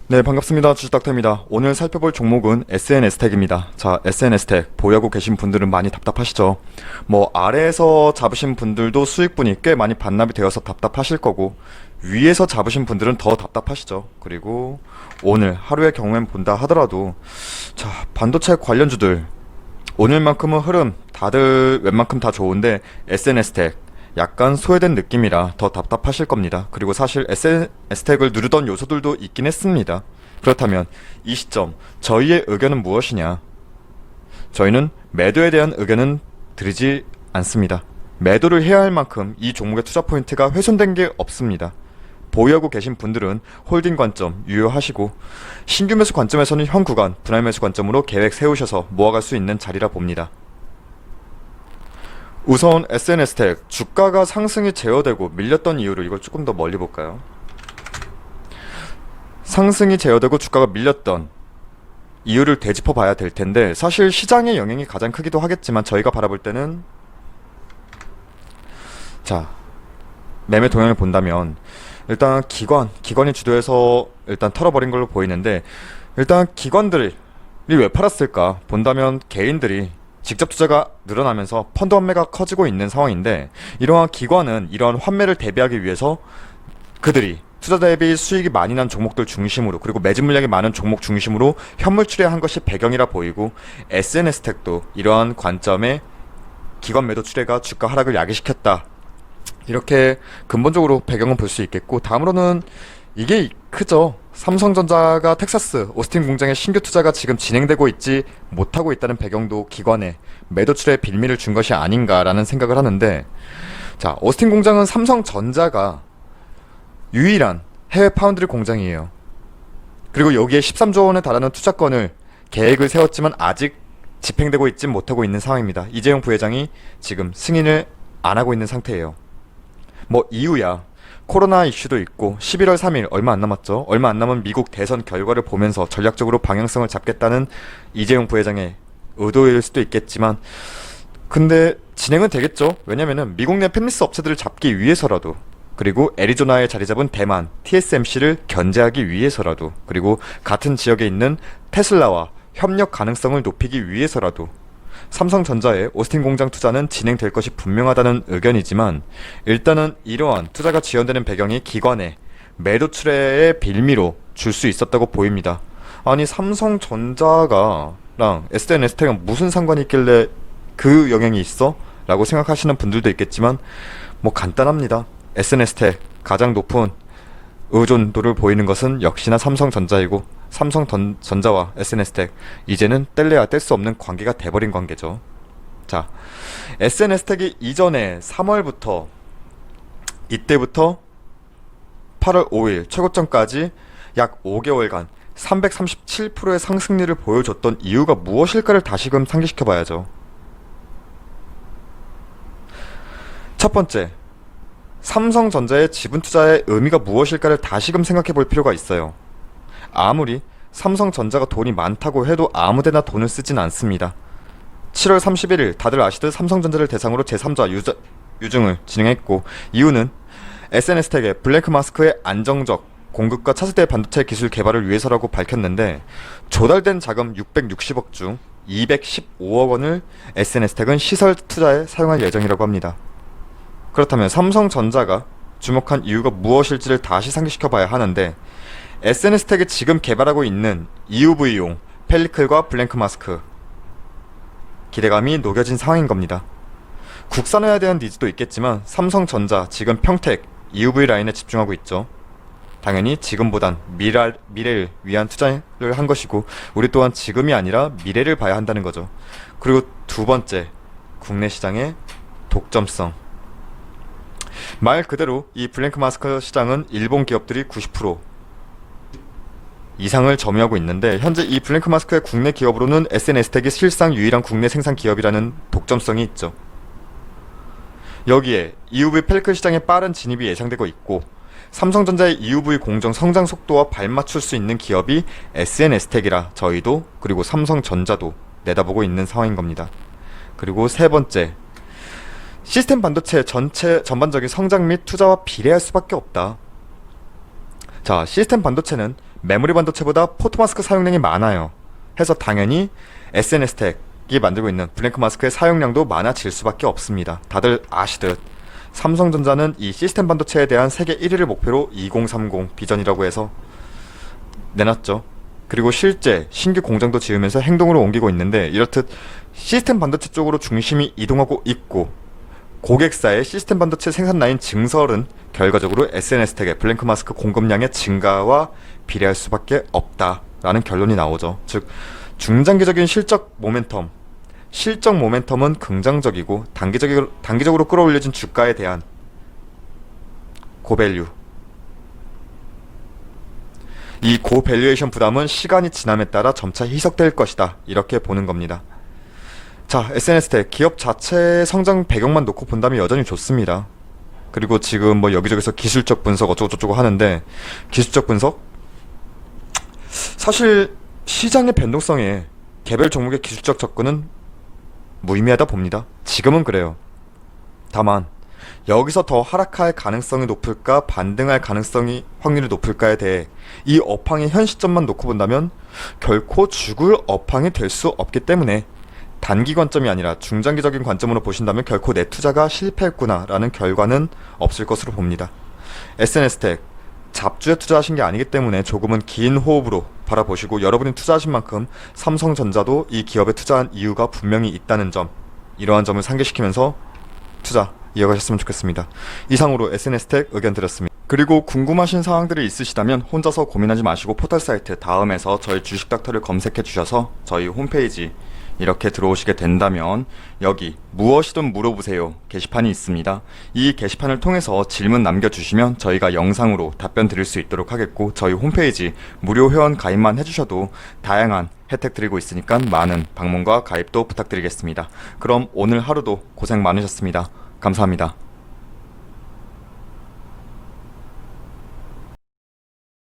네, 반갑습니다. 주식닥터입니다. 오늘 살펴볼 종목은 SNS택입니다. 자, SNS택 보유하고 계신 분들은 많이 답답하시죠? 아래에서 잡으신 분들도 수익분이 꽤 많이 반납이 되어서 답답하실 거고, 위에서 잡으신 분들은 더 답답하시죠? 그리고 오늘 하루의 경우엔 본다 하더라도, 자, 반도체 관련주들 오늘만큼은 흐름 다들 웬만큼 다 좋은데 SNS택 약간 소외된 느낌이라 더 답답하실 겁니다. 그리고 사실 SNS택을 누르던 요소들도 있긴 했습니다. 그렇다면 이 시점 저희의 의견은 무엇이냐? 저희는 매도에 대한 의견은 드리지 않습니다. 매도를 해야 할 만큼 이 종목의 투자 포인트가 훼손된 게 없습니다. 보유하고 계신 분들은 홀딩 관점 유효하시고, 신규 매수 관점에서는 현 구간 분할 매수 관점으로 계획 세우셔서 모아갈 수 있는 자리라 봅니다. 우선 SNS택 주가가 상승이 제어되고 밀렸던 이유를 이걸 조금 더 멀리 볼까요? 상승이 제어되고 주가가 밀렸던 이유를 되짚어 봐야 될 텐데, 사실 시장의 영향이 가장 크기도 하겠지만 저희가 바라볼 때는, 자, 매매 동향을 본다면 일단 기관이 주도해서 일단 털어버린 걸로 보이는데, 일단 기관들이 왜 팔았을까 본다면 개인들이 직접 투자가 늘어나면서 펀드 환매가 커지고 있는 상황인데, 이러한 기관은 이러한 환매를 대비하기 위해서 그들이 투자 대비 수익이 많이 난 종목들 중심으로, 그리고 매집 물량이 많은 종목 중심으로 현물 출회한 것이 배경이라 보이고, SNS택도 이러한 관점에 기관 매도 출회가 주가 하락을 야기시켰다, 이렇게 근본적으로 배경은 볼 수 있겠고, 다음으로는 이게 크죠. 삼성전자가 텍사스 오스틴 공장에 신규 투자가 지금 진행되고 있지 못하고 있다는 배경도 기관에 매도 출의 빌미를 준 것이 아닌가라는 생각을 하는데, 자, 오스틴 공장은 삼성전자가 유일한 해외 파운드리 공장이에요. 그리고 여기에 13조 원에 달하는 투자건을 계획을 세웠지만 아직 집행되고 있지 못하고 있는 상황입니다. 이재용 부회장이 지금 승인을 안 하고 있는 상태예요. 이유야 코로나 이슈도 있고, 11월 3일 얼마 안 남았죠. 얼마 안 남은 미국 대선 결과를 보면서 전략적으로 방향성을 잡겠다는 이재용 부회장의 의도일 수도 있겠지만, 근데 진행은 되겠죠. 왜냐면은 미국 내 팹리스 업체들을 잡기 위해서라도, 그리고 애리조나에 자리 잡은 대만 TSMC를 견제하기 위해서라도, 그리고 같은 지역에 있는 테슬라와 협력 가능성을 높이기 위해서라도 삼성전자의 오스틴 공장 투자는 진행될 것이 분명하다는 의견이지만, 일단은 이러한 투자가 지연되는 배경이 기관의 매도 출회의 빌미로 줄 수 있었다고 보입니다. 아니, 삼성전자랑 SNS택은 무슨 상관이 있길래 그 영향이 있어? 라고 생각하시는 분들도 있겠지만, 간단합니다. SNS택 가장 높은 의존도를 보이는 것은 역시나 삼성전자이고, 삼성전자와 SNS택 이제는 뗄래야 뗄 수 없는 관계가 돼버린 관계죠. 자, SNS택이 이전에 3월부터, 이때부터 8월 5일 최고점까지 약 5개월간 337%의 상승률을 보여줬던 이유가 무엇일까를 다시금 상기시켜 봐야죠. 첫 번째, 삼성전자의 지분 투자의 의미가 무엇일까를 다시금 생각해 볼 필요가 있어요. 아무리 삼성전자가 돈이 많다고 해도 아무데나 돈을 쓰진 않습니다. 7월 31일 다들 아시듯 삼성전자를 대상으로 제3자 유증을 진행했고, 이유는 SNS택의 블랭크 마스크의 안정적 공급과 차세대 반도체 기술 개발을 위해서라고 밝혔는데, 조달된 자금 660억 중 215억 원을 SNS택은 시설 투자에 사용할 예정이라고 합니다. 그렇다면 삼성전자가 주목한 이유가 무엇일지를 다시 상기시켜 봐야 하는데, SNS택이 지금 개발하고 있는 EUV용 펠리클과 블랭크 마스크, 기대감이 녹여진 상황인 겁니다. 국산화에 대한 니즈도 있겠지만 삼성전자 지금 평택 EUV 라인에 집중하고 있죠. 당연히 지금보단 미래를 위한 투자를 한 것이고, 우리 또한 지금이 아니라 미래를 봐야 한다는 거죠. 그리고 두 번째, 국내 시장의 독점성. 말 그대로 이 블랭크 마스크 시장은 일본 기업들이 90% 이상을 점유하고 있는데, 현재 이 블랭크 마스크의 국내 기업으로는 SNS택이 실상 유일한 국내 생산 기업이라는 독점성이 있죠. 여기에 EUV 펠리클 시장의 빠른 진입이 예상되고 있고, 삼성전자의 EUV 공정 성장 속도와 발맞출 수 있는 기업이 SNS택이라 저희도, 그리고 삼성전자도 내다보고 있는 상황인 겁니다. 그리고 세 번째, 시스템 반도체 전반적인 성장 및 투자와 비례할 수밖에 없다. 자, 시스템 반도체는 메모리 반도체보다 포토마스크 사용량이 많아요. 해서 당연히 SNS텍이 만들고 있는 블랭크마스크의 사용량도 많아질 수밖에 없습니다. 다들 아시듯 삼성전자는 이 시스템 반도체에 대한 세계 1위를 목표로 2030 비전이라고 해서 내놨죠. 그리고 실제 신규 공장도 지으면서 행동으로 옮기고 있는데, 이렇듯 시스템 반도체 쪽으로 중심이 이동하고 있고 고객사의 시스템 반도체 생산 라인 증설은 결과적으로 SNS텍의 블랭크마스크 공급량의 증가와 비례할 수밖에 없다라는 결론이 나오죠. 즉 중장기적인 실적 모멘텀은 긍정적이고 단기적으로 끌어올려진 주가에 대한 고밸류, 이 고밸류에이션 부담은 시간이 지남에 따라 점차 희석될 것이다, 이렇게 보는 겁니다. 자, SNS텍 기업 자체의 성장 배경만 놓고 본다면 여전히 좋습니다. 그리고 지금 뭐 여기저기서 기술적 분석 어쩌고저쩌고 하는데, 기술적 분석? 사실 시장의 변동성에 개별 종목의 기술적 접근은 무의미하다 봅니다. 지금은 그래요. 다만 여기서 더 하락할 가능성이 높을까, 반등할 확률이 높을까에 대해 이 업황의 현 시점만 놓고 본다면 결코 죽을 업황이 될 수 없기 때문에, 단기 관점이 아니라 중장기적인 관점으로 보신다면 결코 내 투자가 실패했구나 라는 결과는 없을 것으로 봅니다. SNS텍 잡주에 투자하신 게 아니기 때문에 조금은 긴 호흡으로 바라보시고, 여러분이 투자하신 만큼 삼성전자도 이 기업에 투자한 이유가 분명히 있다는 점, 이러한 점을 상기시키면서 투자 이어가셨으면 좋겠습니다. 이상으로 SNS텍 의견 드렸습니다. 그리고 궁금하신 사항들이 있으시다면 혼자서 고민하지 마시고 포털 사이트 다음에서 저희 주식닥터를 검색해 주셔서 저희 홈페이지 이렇게 들어오시게 된다면 여기 무엇이든 물어보세요 게시판이 있습니다. 이 게시판을 통해서 질문 남겨주시면 저희가 영상으로 답변 드릴 수 있도록 하겠고, 저희 홈페이지 무료 회원 가입만 해주셔도 다양한 혜택 드리고 있으니까 많은 방문과 가입도 부탁드리겠습니다. 그럼 오늘 하루도 고생 많으셨습니다. 감사합니다.